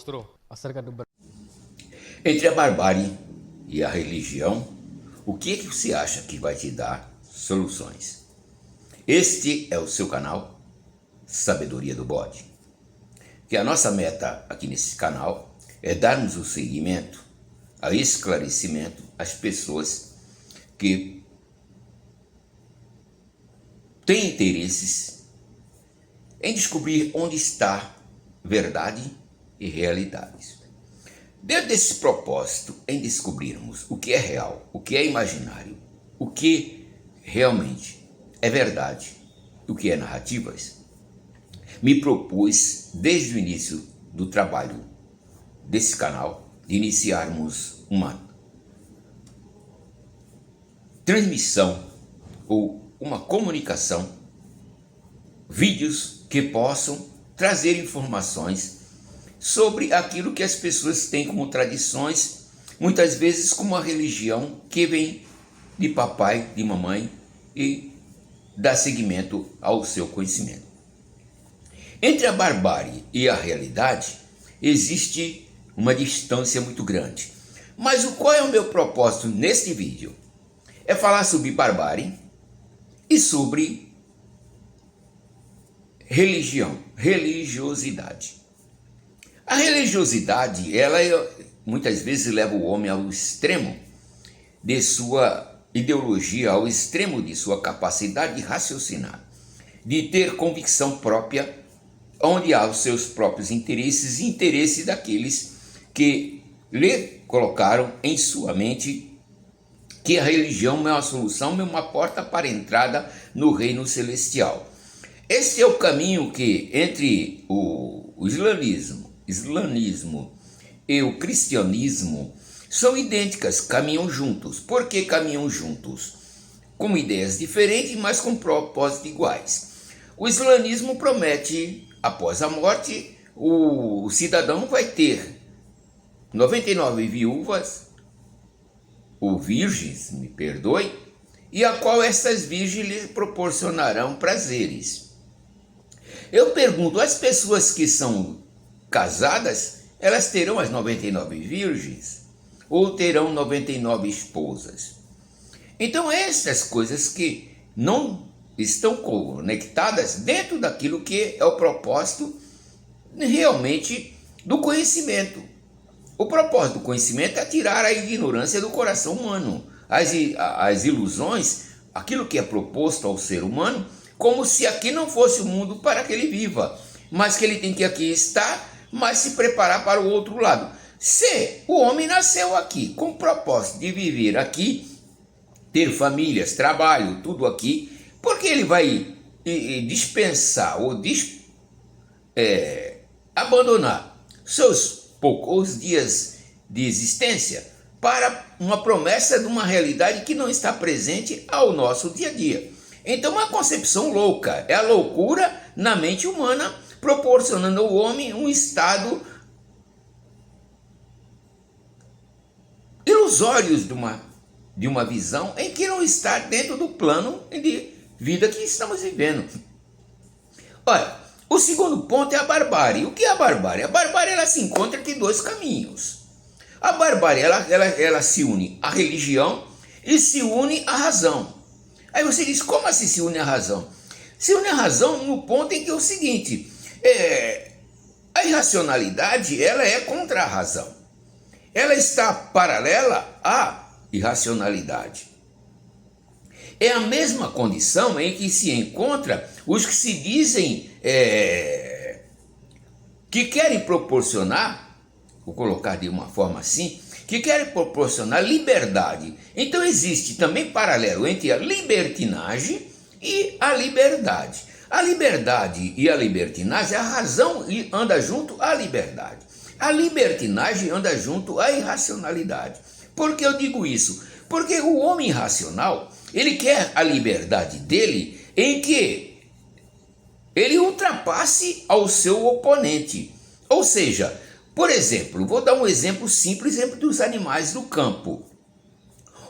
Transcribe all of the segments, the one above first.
mostrou acerca do Brasil. Entre a barbárie e a religião, o que é que você acha que vai te dar soluções? Este é o seu canal Sabedoria do Bode. Que a nossa meta aqui nesse canal é darmos o seguimento, a esclarecimento às pessoas que têm interesses em descobrir onde está verdade e realidades. Dentro desse propósito em descobrirmos o que é real, o que é imaginário, o que realmente é verdade, o que é narrativas, me propus desde o início do trabalho desse canal de iniciarmos uma transmissão ou uma comunicação, vídeos que possam trazer informações sobre aquilo que as pessoas têm como tradições, muitas vezes como a religião que vem de papai, de mamãe e dá seguimento ao seu conhecimento. Entre a barbárie e a realidade existe uma distância muito grande. Mas qual é o meu propósito neste vídeo? É falar sobre barbárie e sobre religião, religiosidade. A religiosidade, ela muitas vezes leva o homem ao extremo de sua ideologia, ao extremo de sua capacidade de raciocinar, de ter convicção própria, onde há os seus próprios interesses e interesses daqueles que lhe colocaram em sua mente que a religião é uma solução, é uma porta para a entrada no reino celestial. Esse é o caminho que entre o islamismo e o cristianismo são idênticas, caminham juntos. Por que caminham juntos? Com ideias diferentes, mas com propósitos iguais. O islamismo promete, após a morte, o cidadão vai ter 99 viúvas, ou virgens, me perdoe, e a qual essas virgens lhe proporcionarão prazeres. Eu pergunto, as pessoas que são casadas, elas terão as 99 virgens? Ou terão 99 esposas? Então essas coisas que não estão conectadas dentro daquilo que é o propósito realmente do conhecimento. O propósito do conhecimento é tirar a ignorância do coração humano, as ilusões, aquilo que é proposto ao ser humano, como se aqui não fosse o mundo para que ele viva, mas que ele tem que aqui estar, mas se preparar para o outro lado. Se o homem nasceu aqui com o propósito de viver aqui, ter famílias, trabalho, tudo aqui, porque ele vai dispensar ou abandonar seus poucos dias de existência para uma promessa de uma realidade que não está presente ao nosso dia a dia. Então, uma concepção louca, é a loucura na mente humana, proporcionando ao homem um estado ilusório de uma visão em que não está dentro do plano de vida que estamos vivendo. Olha, o segundo ponto é a barbárie. O que é a barbárie? A barbárie ela se encontra entre dois caminhos. A barbárie ela se une à religião e se une à razão. Aí você diz, como assim se une à razão? Se une à razão no ponto em que é o seguinte, a irracionalidade ela é contra a razão. Ela está paralela à irracionalidade. É a mesma condição em que se encontra os que se dizem que querem proporcionar, vou colocar de uma forma assim, que querem proporcionar liberdade. Então existe também paralelo entre a libertinagem e a liberdade. A liberdade e a libertinagem, a razão anda junto à liberdade. A libertinagem anda junto à irracionalidade. Por que eu digo isso? Porque o homem irracional, ele quer a liberdade dele em que ele ultrapasse ao seu oponente. Ou seja, por exemplo, vou dar um exemplo simples, exemplo dos animais do campo.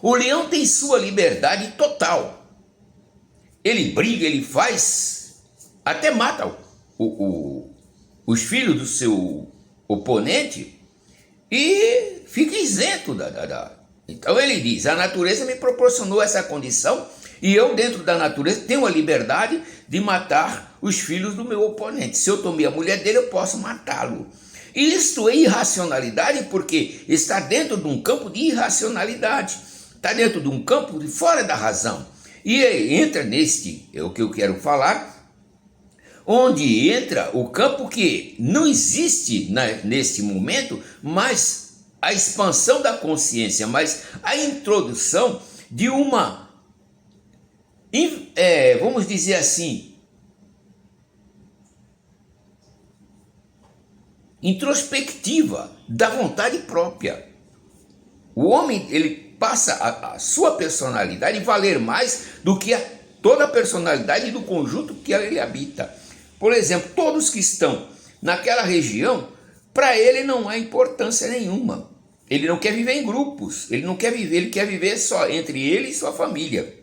O leão tem sua liberdade total. Ele briga, ele faz, até mata os filhos do seu oponente e fica isento Então ele diz, a natureza me proporcionou essa condição e eu dentro da natureza tenho a liberdade de matar os filhos do meu oponente. Se eu tomei a mulher dele, eu posso matá-lo. Isto é irracionalidade porque está dentro de um campo de irracionalidade. Está dentro de um campo de fora da razão. E entra é o que eu quero falar, onde entra o campo que não existe neste momento, mas a expansão da consciência, mas a introdução de uma, vamos dizer assim, introspectiva da vontade própria. O homem, ele passa a sua personalidade valer mais do que toda a personalidade do conjunto que ele habita. Por exemplo, todos que estão naquela região, para ele não há importância nenhuma. Ele não quer viver em grupos, ele quer viver só entre ele e sua família.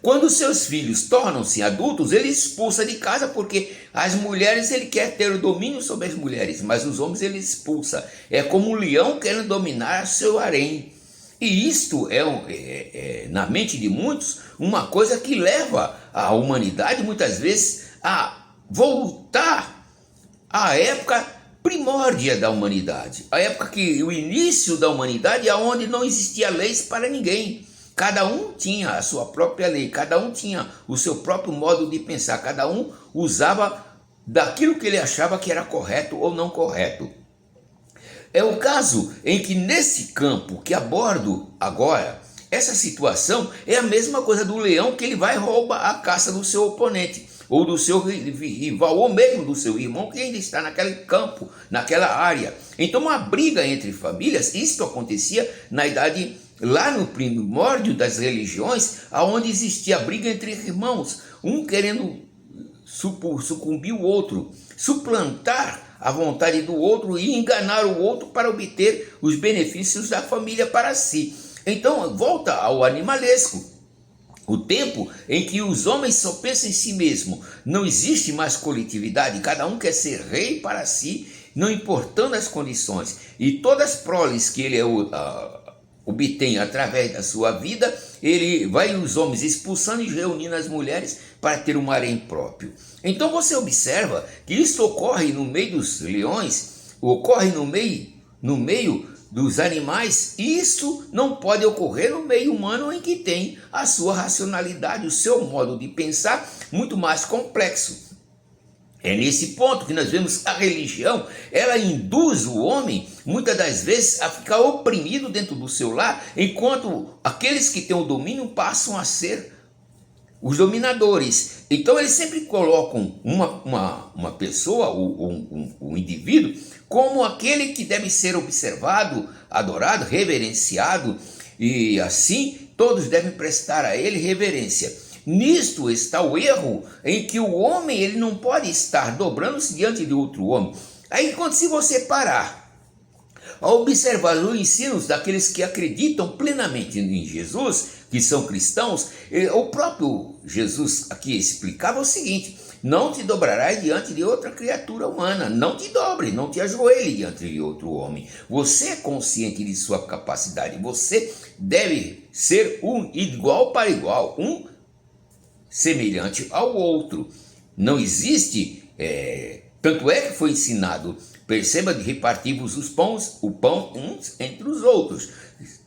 Quando seus filhos tornam-se adultos, ele expulsa de casa porque as mulheres, ele quer ter o domínio sobre as mulheres, mas os homens ele expulsa. É como um leão querendo dominar seu harém. E isto na mente de muitos, uma coisa que leva a humanidade muitas vezes a voltar à época primórdia da humanidade. A época que o início da humanidade é onde não existia leis para ninguém. Cada um tinha a sua própria lei, cada um tinha o seu próprio modo de pensar, cada um usava daquilo que ele achava que era correto ou não correto. É o caso em que nesse campo que abordo agora, essa situação é a mesma coisa do leão que ele vai roubar a caça do seu oponente, ou do seu rival, ou mesmo do seu irmão que ainda está naquele campo, naquela área. Então uma briga entre famílias, isso acontecia na idade, lá no primórdio das religiões, onde existia briga entre irmãos, um querendo sucumbir o outro, suplantar a vontade do outro e enganar o outro para obter os benefícios da família para si. Então volta ao animalesco, o tempo em que os homens só pensam em si mesmo, não existe mais coletividade, cada um quer ser rei para si, não importando as condições, e todas as proles que ele obtém através da sua vida, ele vai os homens expulsando e reunindo as mulheres para ter um harém próprio. Então você observa que isso ocorre no meio dos leões, ocorre no meio dos animais, e isso não pode ocorrer no meio humano em que tem a sua racionalidade, o seu modo de pensar muito mais complexo. É nesse ponto que nós vemos a religião, ela induz o homem, muitas das vezes, a ficar oprimido dentro do seu lar, enquanto aqueles que têm o domínio passam a ser os dominadores. Então eles sempre colocam uma pessoa, um indivíduo, como aquele que deve ser observado, adorado, reverenciado, e assim todos devem prestar a ele reverência. Nisto está o erro, em que o homem ele não pode estar dobrando-se diante de outro homem. Aí quando se você parar a observar os ensinos daqueles que acreditam plenamente em Jesus, que são cristãos, o próprio Jesus aqui explicava o seguinte: não te dobrarás diante de outra criatura humana, não te dobre, não te ajoelhe diante de outro homem. Você é consciente de sua capacidade, você deve ser um igual para igual, um semelhante ao outro. Não existe, tanto é que foi ensinado, perceba, de repartir-vos o pão uns entre os outros,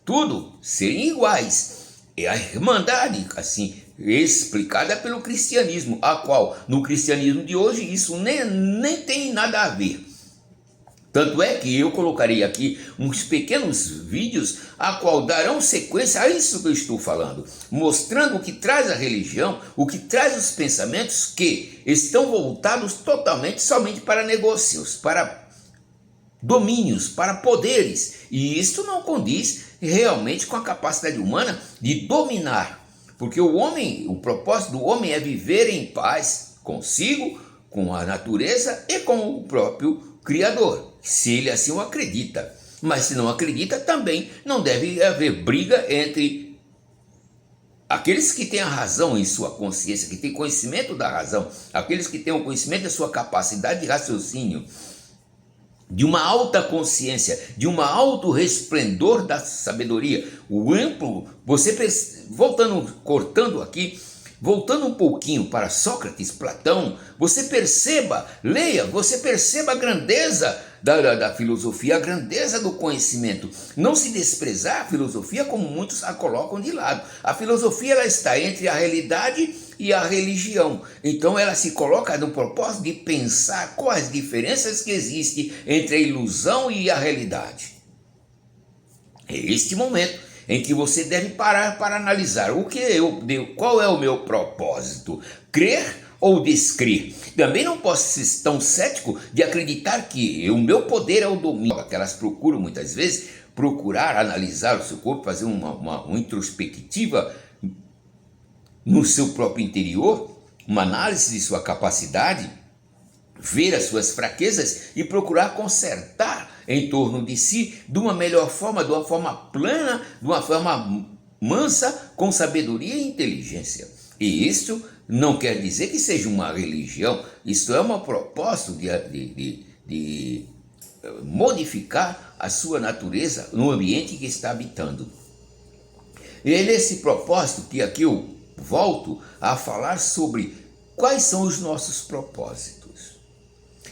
tudo serem iguais. É a irmandade, assim, explicada pelo cristianismo, a qual, no cristianismo de hoje, isso nem tem nada a ver. Tanto é que eu colocarei aqui uns pequenos vídeos a qual darão sequência a isso que eu estou falando, mostrando o que traz a religião, o que traz os pensamentos que estão voltados totalmente somente para negócios, para domínios, para poderes. E isso não condiz realmente com a capacidade humana de dominar, porque o propósito do homem é viver em paz consigo, com a natureza e com o próprio Criador, se ele assim o acredita. Mas se não acredita, também não deve haver briga entre aqueles que têm a razão em sua consciência, que têm conhecimento da razão, aqueles que têm o conhecimento da sua capacidade de raciocínio, de uma alta consciência, de um alto resplendor da sabedoria. O amplo, voltando um pouquinho para Sócrates, Platão, você perceba, leia, você perceba a grandeza da filosofia, a grandeza do conhecimento. Não se desprezar a filosofia como muitos a colocam de lado. A filosofia ela está entre a realidade e a religião. Então ela se coloca no propósito de pensar quais diferenças que existem entre a ilusão e a realidade. É este momento em que você deve parar para analisar qual é o meu propósito, crer ou descrer. Também não posso ser tão cético de acreditar que o meu poder é o domínio, que elas procuram muitas vezes, analisar o seu corpo, fazer uma introspectiva no seu próprio interior, uma análise de sua capacidade, ver as suas fraquezas e procurar consertar em torno de si de uma melhor forma, de uma forma plana, de uma forma mansa, com sabedoria e inteligência. E isso não quer dizer que seja uma religião, isso é um propósito de modificar a sua natureza no ambiente que está habitando. E é nesse propósito que aqui eu volto a falar sobre quais são os nossos propósitos.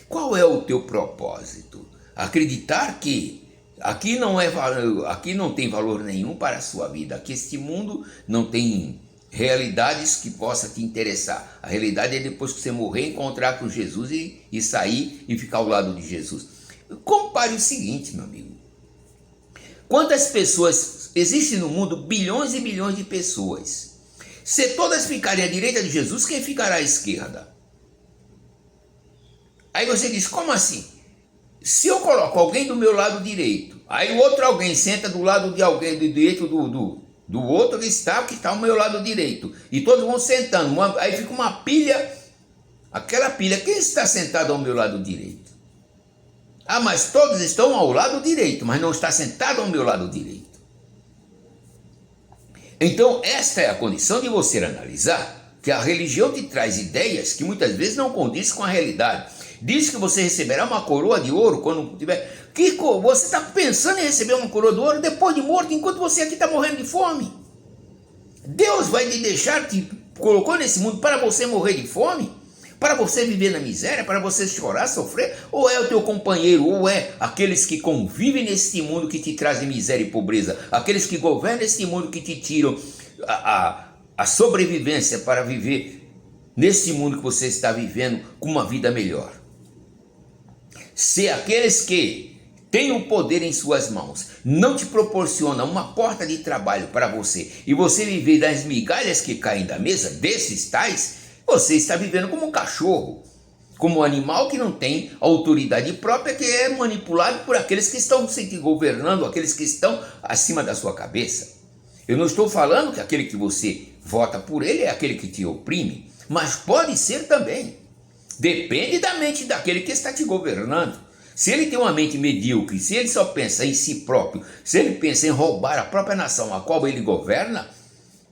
Qual é o teu propósito? Acreditar que aqui não tem valor nenhum para a sua vida, que este mundo não tem realidades que possa te interessar. A realidade é depois que você morrer, encontrar com Jesus e sair e ficar ao lado de Jesus. Compare o seguinte, meu amigo. Quantas pessoas existem no mundo? Bilhões e bilhões de pessoas. Se todas ficarem à direita de Jesus, quem ficará à esquerda? Aí você diz, como assim? Se eu coloco alguém do meu lado direito, aí o outro alguém senta do lado de alguém do direito do outro que está ao meu lado direito, e todos vão sentando, aí fica uma pilha, aquela pilha, quem está sentado ao meu lado direito? Ah, mas todos estão ao lado direito, mas não está sentado ao meu lado direito. Então esta é a condição de você analisar que a religião te traz ideias que muitas vezes não condizem com a realidade. Diz que você receberá uma coroa de ouro quando tiver... Você está pensando em receber uma coroa de ouro depois de morto, enquanto você aqui está morrendo de fome? Deus vai te deixar, te colocou nesse mundo para você morrer de fome? Para você viver na miséria? Para você chorar, sofrer? Ou é o teu companheiro? Ou é aqueles que convivem nesse mundo que te trazem miséria e pobreza? Aqueles que governam esse mundo que te tiram a sobrevivência para viver nesse mundo que você está vivendo com uma vida melhor? Se aqueles que têm o poder em suas mãos não te proporcionam uma porta de trabalho para você e você viver das migalhas que caem da mesa, desses tais, você está vivendo como um cachorro, como um animal que não tem autoridade própria, que é manipulado por aqueles que estão se governando, aqueles que estão acima da sua cabeça. Eu não estou falando que aquele que você vota por ele é aquele que te oprime, mas pode ser também. Depende da mente daquele que está te governando. Se ele tem uma mente medíocre, se ele só pensa em si próprio, se ele pensa em roubar a própria nação a qual ele governa,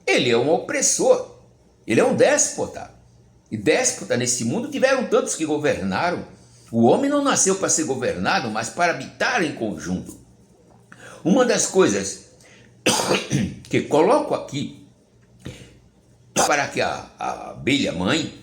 ele é um opressor, ele é um déspota. E déspota nesse mundo tiveram tantos que governaram. O homem não nasceu para ser governado, mas para habitar em conjunto. Uma das coisas que coloco aqui para que a abelha mãe,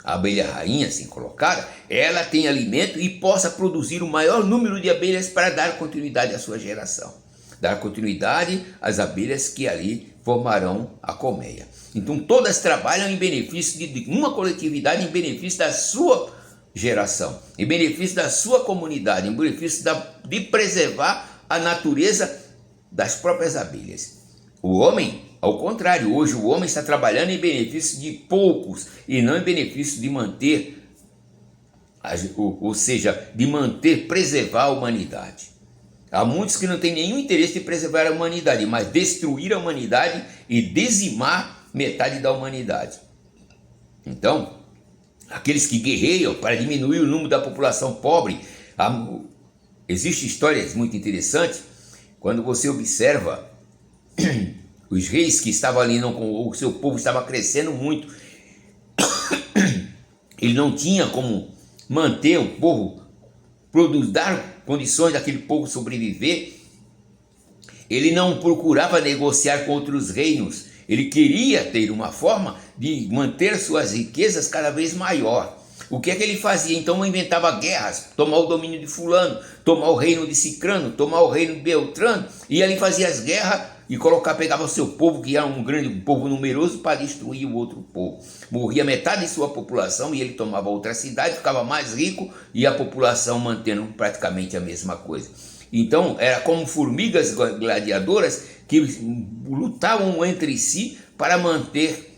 a abelha rainha assim colocada, ela tenha alimento e possa produzir o maior número de abelhas para dar continuidade à sua geração. Dar continuidade às abelhas que ali formarão a colmeia. Então todas trabalham em benefício de uma coletividade, em benefício da sua geração, em benefício da sua comunidade, em benefício de preservar a natureza das próprias abelhas. O homem, ao contrário, hoje o homem está trabalhando em benefício de poucos e não em benefício de manter, ou seja, de manter, preservar a humanidade. Há muitos que não têm nenhum interesse em preservar a humanidade, mas destruir a humanidade e dizimar metade da humanidade. Então, aqueles que guerreiam para diminuir o número da população pobre, existem histórias muito interessantes, quando você observa os reis que estavam ali, o seu povo estava crescendo muito, ele não tinha como manter o povo dar condições daquele povo sobreviver, ele não procurava negociar com outros reinos, ele queria ter uma forma de manter suas riquezas cada vez maior. O que é que ele fazia? Então inventava guerras, tomar o domínio de fulano, tomar o reino de Cicrano, tomar o reino de Beltrano, e ali fazia as guerras e pegava o seu povo, que era um grande povo numeroso, para destruir o outro povo. Morria metade de sua população e ele tomava outra cidade, ficava mais rico e a população mantendo praticamente a mesma coisa. Então era como formigas gladiadoras que lutavam entre si para manter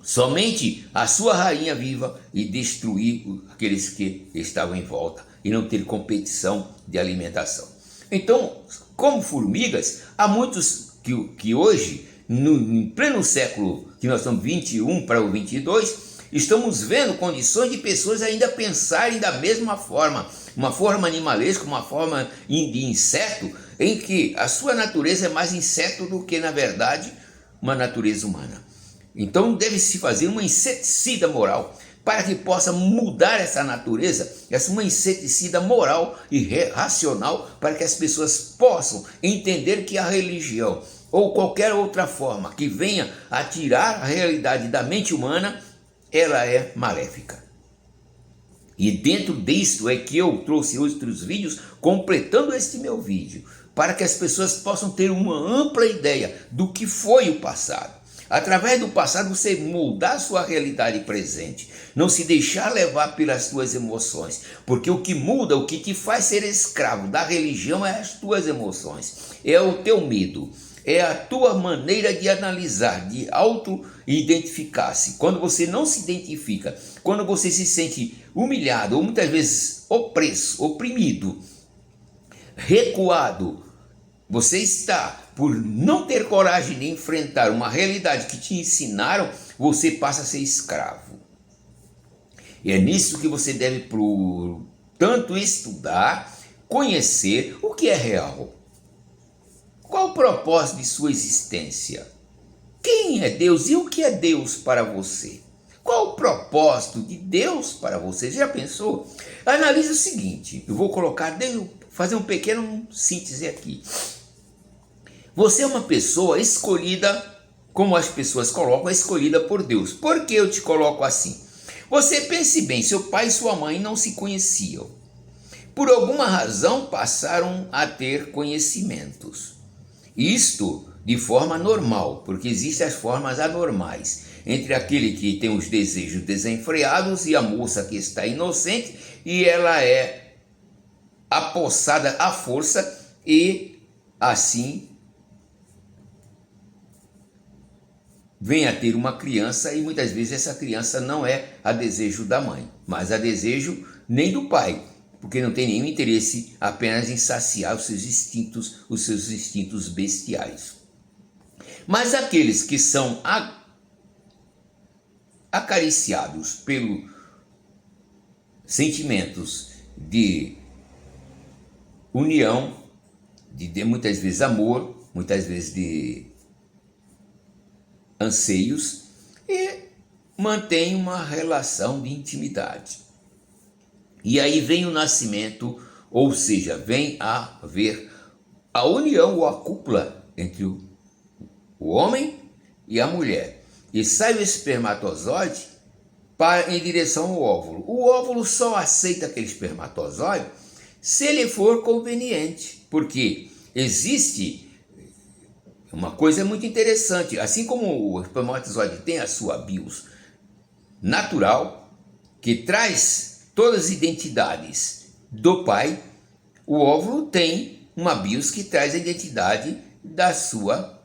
somente a sua rainha viva e destruir aqueles que estavam em volta e não ter competição de alimentação. Então, como formigas, há muitos que hoje, em pleno século que nós estamos 21 para o 22, estamos vendo condições de pessoas ainda pensarem da mesma forma, uma forma animalesca, uma forma de inseto, em que a sua natureza é mais inseto do que, na verdade, uma natureza humana. Então deve-se fazer uma inseticida moral para que possa mudar essa natureza, uma inseticida moral e racional, para que as pessoas possam entender que a religião ou qualquer outra forma que venha a tirar a realidade da mente humana, ela é maléfica. E dentro disto é que eu trouxe outros vídeos completando este meu vídeo, para que as pessoas possam ter uma ampla ideia do que foi o passado. Através do passado você moldar a sua realidade presente, não se deixar levar pelas suas emoções, porque o que muda, o que te faz ser escravo da religião é as tuas emoções, é o teu medo, é a tua maneira de analisar, de auto-identificar-se. Quando você não se identifica, quando você se sente humilhado ou muitas vezes opresso, oprimido, recuado, você está, por não ter coragem de enfrentar uma realidade que te ensinaram, você passa a ser escravo. E é nisso que você deve, tanto estudar, conhecer o que é real. Qual o propósito de sua existência? Quem é Deus e o que é Deus para você? Qual o propósito de Deus para você? Já pensou? Analise o seguinte, eu vou fazer um pequeno síntese aqui. Você é uma pessoa escolhida, como as pessoas colocam, escolhida por Deus. Por que eu te coloco assim? Você pense bem, seu pai e sua mãe não se conheciam. Por alguma razão passaram a ter conhecimentos. Isto de forma normal, porque existem as formas anormais. Entre aquele que tem os desejos desenfreados e a moça que está inocente e ela é apossada à força e assim vem a ter uma criança e muitas vezes essa criança não é a desejo da mãe, mas a desejo nem do pai, porque não tem nenhum interesse apenas em saciar os seus instintos bestiais. Mas aqueles que são acariciados pelos sentimentos de união, de muitas vezes amor, muitas vezes de anseios, e mantém uma relação de intimidade. E aí vem o nascimento, ou seja, vem a haver a união ou a cúpula entre o homem e a mulher. E sai o espermatozoide em direção ao óvulo. O óvulo só aceita aquele espermatozoide se ele for conveniente, porque existe uma coisa muito interessante, assim como o espermatozoide tem a sua bios natural, que traz todas as identidades do pai, o óvulo tem uma bios que traz a identidade da sua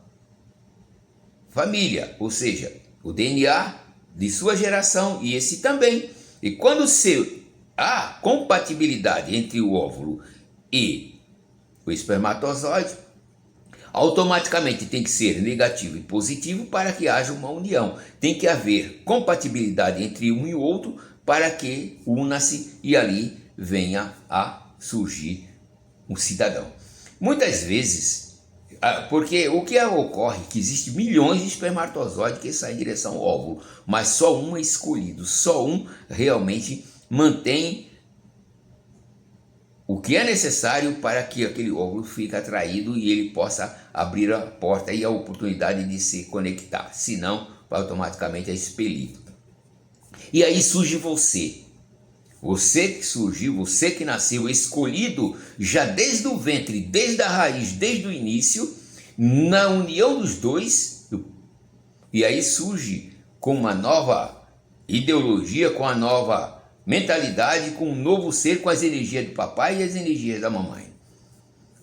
família, ou seja, o DNA de sua geração e esse também. E quando há compatibilidade entre o óvulo e o espermatozoide, automaticamente tem que ser negativo e positivo para que haja uma união. Tem que haver compatibilidade entre um e o outro para que una-se e ali venha a surgir um cidadão. Muitas vezes, porque o que ocorre é que existe milhões de espermatozoides que saem em direção ao óvulo, mas só um é escolhido, só um realmente mantém o que é necessário para que aquele óvulo fique atraído e ele possa abrir a porta e a oportunidade de se conectar. Senão, vai automaticamente é expelido. E aí surge você. Você que surgiu, você que nasceu escolhido já desde o ventre, desde a raiz, desde o início, na união dos dois. E aí surge com uma nova ideologia, com a nova mentalidade, com um novo ser, com as energias do papai e as energias da mamãe.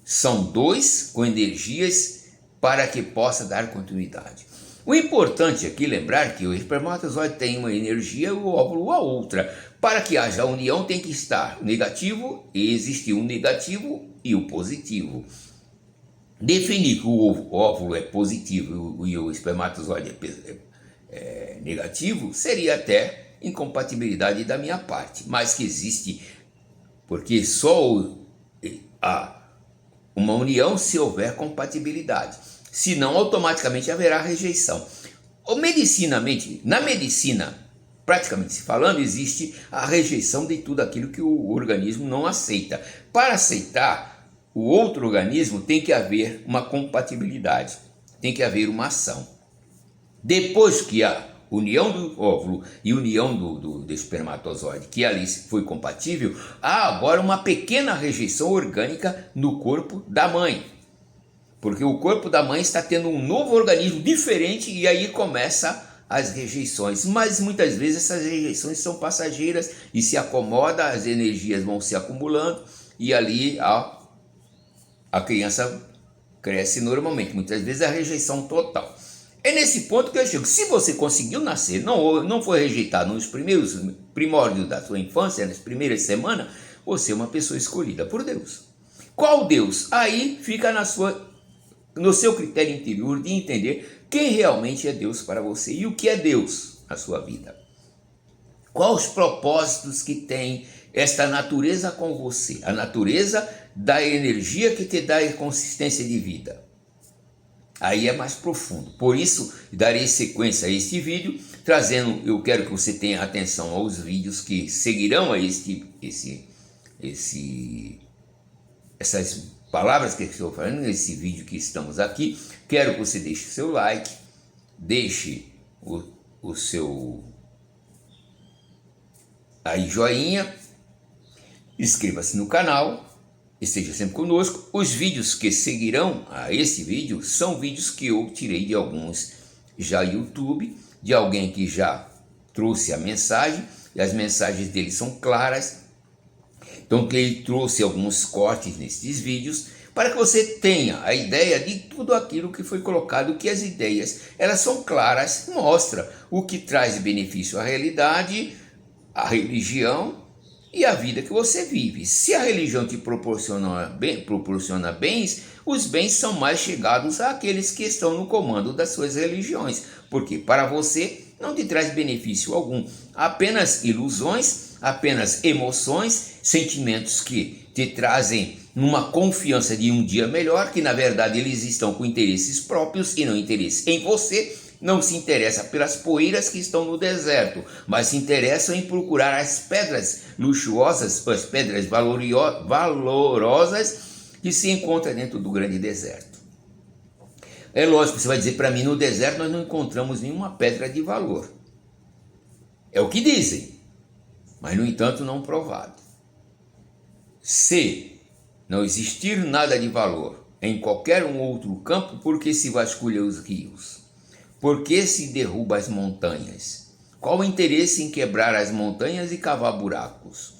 São dois com energias para que possa dar continuidade. O importante aqui lembrar que o espermatozoide tem uma energia e o óvulo a outra. Para que haja união tem que estar o negativo e existir um negativo e o positivo. Definir que o óvulo é positivo e o espermatozoide é negativo seria até incompatibilidade da minha parte, mas que existe, porque só há uma união se houver compatibilidade, senão automaticamente haverá rejeição. Na medicina, praticamente se falando, existe a rejeição de tudo aquilo que o organismo não aceita. Para aceitar o outro organismo tem que haver uma compatibilidade, tem que haver uma ação. Depois que a união do óvulo e união do espermatozoide, que ali foi compatível, há agora uma pequena rejeição orgânica no corpo da mãe. Porque o corpo da mãe está tendo um novo organismo diferente e aí começa as rejeições. Mas muitas vezes essas rejeições são passageiras e se acomoda, as energias vão se acumulando e ali a criança cresce normalmente. Muitas vezes a rejeição total. É nesse ponto que eu chego. Se você conseguiu nascer, não foi rejeitado nos primeiros primórdios da sua infância, nas primeiras semanas, você é uma pessoa escolhida por Deus. Qual Deus? Aí fica no seu critério interior de entender quem realmente é Deus para você e o que é Deus na sua vida. Quais os propósitos que tem esta natureza com você? A natureza da energia que te dá a consistência de vida. Aí é mais profundo. Por isso, darei sequência a este vídeo, eu quero que você tenha atenção aos vídeos que seguirão a essas palavras que eu estou falando, nesse vídeo que estamos aqui. Quero que você deixe o seu like, deixe o seu aí joinha, inscreva-se no canal, esteja sempre conosco. Os vídeos que seguirão a esse vídeo são vídeos que eu tirei de alguns já YouTube, de alguém que já trouxe a mensagem, e as mensagens dele são claras. Então ele trouxe alguns cortes nesses vídeos para que você tenha a ideia de tudo aquilo que foi colocado, que as ideias elas são claras, mostra o que traz benefício à realidade, à religião e a vida que você vive. Se a religião te proporciona bens, os bens são mais chegados àqueles que estão no comando das suas religiões, porque para você não te traz benefício algum, apenas ilusões, apenas emoções, sentimentos que te trazem uma confiança de um dia melhor, que na verdade eles estão com interesses próprios e não interesse em você. Não se interessa pelas poeiras que estão no deserto, mas se interessam em procurar as pedras luxuosas, as pedras valorosas que se encontram dentro do grande deserto. É lógico, você vai dizer para mim, no deserto nós não encontramos nenhuma pedra de valor. É o que dizem, mas no entanto não provado. Se não existir nada de valor em qualquer um outro campo, por que se vasculha os rios? Por que se derruba as montanhas? Qual o interesse em quebrar as montanhas e cavar buracos?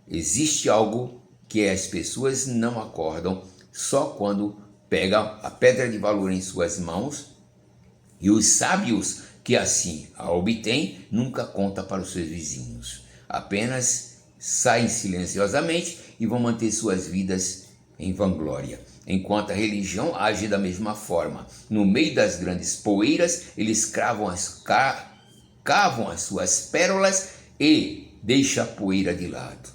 Existe algo que as pessoas não acordam só quando pegam a pedra de valor em suas mãos, e os sábios que assim a obtêm nunca contam para os seus vizinhos. Apenas saem silenciosamente e vão manter suas vidas em vanglória. Enquanto a religião age da mesma forma. No meio das grandes poeiras, eles cavam as suas pérolas e deixam a poeira de lado.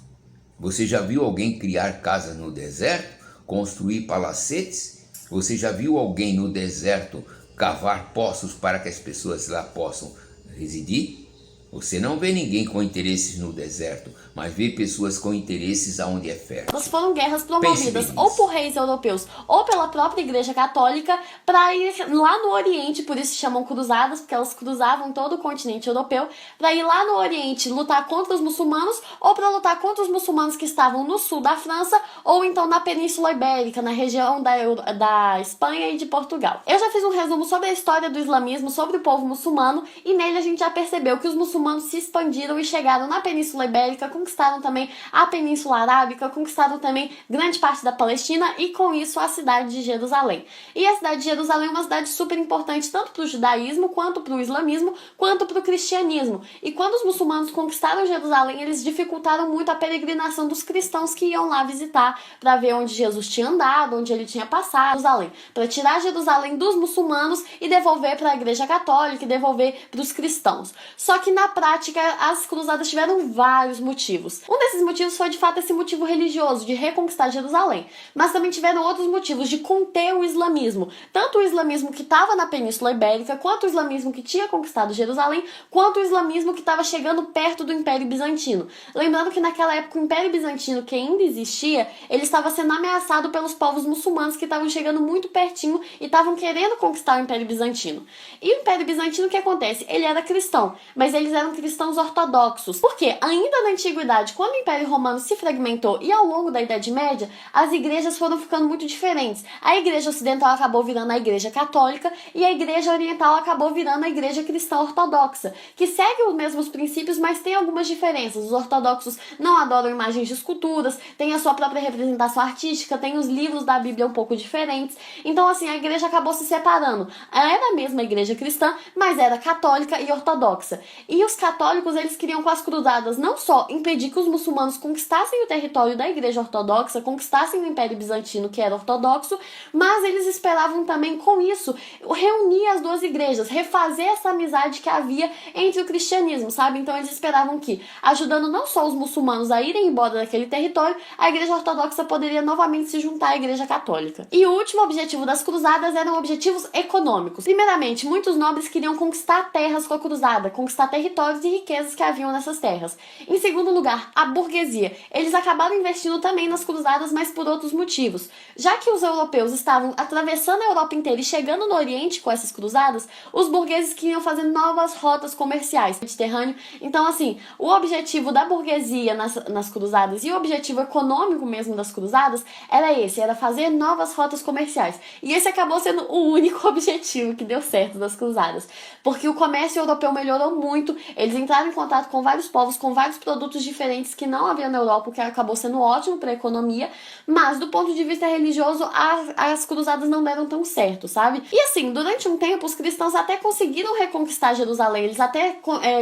Você já viu alguém criar casas no deserto? Construir palacetes? Você já viu alguém no deserto cavar poços para que as pessoas lá possam residir? Você não vê ninguém com interesses no deserto, mas vê pessoas com interesses aonde é fértil. Elas foram guerras promovidas ou por reis europeus ou pela própria Igreja Católica para ir lá no Oriente, por isso se chamam cruzadas, porque elas cruzavam todo o continente europeu, para ir lá no Oriente lutar contra os muçulmanos ou para lutar contra os muçulmanos que estavam no sul da França ou então na Península Ibérica, na região da Espanha e de Portugal. Eu já fiz um resumo sobre a história do islamismo, sobre o povo muçulmano, e nele a gente já percebeu que os muçulmanos se expandiram e chegaram na Península Ibérica, conquistaram também a Península Arábica, conquistaram também grande parte da Palestina e com isso a cidade de Jerusalém. E a cidade de Jerusalém é uma cidade super importante tanto para o judaísmo, quanto para o islamismo, quanto para o cristianismo. E quando os muçulmanos conquistaram Jerusalém, eles dificultaram muito a peregrinação dos cristãos que iam lá visitar para ver onde Jesus tinha andado, onde ele tinha passado, Jerusalém, para tirar Jerusalém dos muçulmanos e devolver para a Igreja Católica e devolver para os cristãos. Só que na prática as cruzadas tiveram vários motivos. Um desses motivos foi de fato esse motivo religioso de reconquistar Jerusalém, mas também tiveram outros motivos de conter o islamismo, tanto o islamismo que estava na Península Ibérica, quanto o islamismo que tinha conquistado Jerusalém, quanto o islamismo que estava chegando perto do Império Bizantino. Lembrando que naquela época o Império Bizantino, que ainda existia, ele estava sendo ameaçado pelos povos muçulmanos que estavam chegando muito pertinho e estavam querendo conquistar o Império Bizantino. E o Império Bizantino, o que acontece? Ele era cristão, mas eles eram cristãos ortodoxos. Porque ainda na Antiguidade, quando o Império Romano se fragmentou e ao longo da Idade Média, as igrejas foram ficando muito diferentes. A Igreja Ocidental acabou virando a Igreja Católica e a Igreja Oriental acabou virando a Igreja Cristã Ortodoxa, que segue os mesmos princípios, mas tem algumas diferenças. Os ortodoxos não adoram imagens de esculturas, têm a sua própria representação artística, têm os livros da Bíblia um pouco diferentes. Então, assim, a igreja acabou se separando. Era a mesma igreja cristã, mas era católica e ortodoxa. E os católicos, eles queriam com as cruzadas não só impedir que os muçulmanos conquistassem o território da igreja ortodoxa, conquistassem o Império Bizantino, que era ortodoxo, mas eles esperavam também com isso reunir as duas igrejas, refazer essa amizade que havia entre o cristianismo, sabe? Então eles esperavam que, ajudando não só os muçulmanos a irem embora daquele território, a igreja ortodoxa poderia novamente se juntar à igreja católica. E o último objetivo das cruzadas eram objetivos econômicos. Primeiramente, muitos nobres queriam conquistar terras com a cruzada, conquistar territórios e riquezas que haviam nessas terras. Em segundo lugar, a burguesia. Eles acabaram investindo também nas cruzadas, mas por outros motivos. Já que os europeus estavam atravessando a Europa inteira e chegando no Oriente com essas cruzadas, os burgueses queriam fazer novas rotas comerciais no Mediterrâneo. Então, assim, o objetivo da burguesia nas cruzadas e o objetivo econômico mesmo das cruzadas era esse, era fazer novas rotas comerciais. E esse acabou sendo o único objetivo que deu certo das cruzadas, porque o comércio europeu melhorou muito, eles entraram em contato com vários povos, com vários produtos diferentes que não havia na Europa, o que acabou sendo ótimo para a economia, mas do ponto de vista religioso, as cruzadas não deram tão certo, sabe? E assim, durante um tempo, os cristãos até conseguiram reconquistar Jerusalém, eles até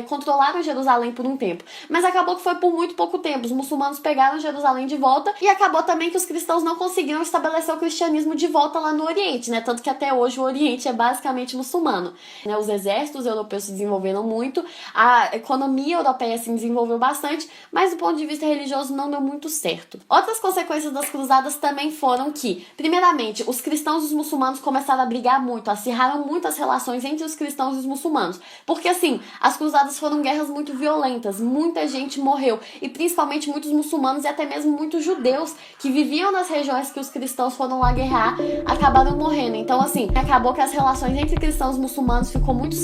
controlaram Jerusalém por um tempo, mas acabou que foi por muito pouco tempo. Os muçulmanos pegaram Jerusalém de volta e acabou também que os cristãos não conseguiram estabelecer o cristianismo de volta lá no Oriente, né? Tanto que até hoje o Oriente é basicamente muçulmano, né? Os exércitos europeus se desenvolveram muito, a economia europeia se desenvolveu bastante, mas do ponto de vista religioso não deu muito certo. Outras consequências das cruzadas também foram que, primeiramente, os cristãos e os muçulmanos começaram a brigar muito, acirraram muito as relações entre os cristãos e os muçulmanos, porque assim, as cruzadas foram guerras muito violentas, muita gente morreu, e principalmente muitos muçulmanos e até mesmo muitos judeus que viviam nas regiões que os cristãos foram lá guerrear, acabaram morrendo. Então assim, acabou que as relações entre cristãos e muçulmanos ficou muito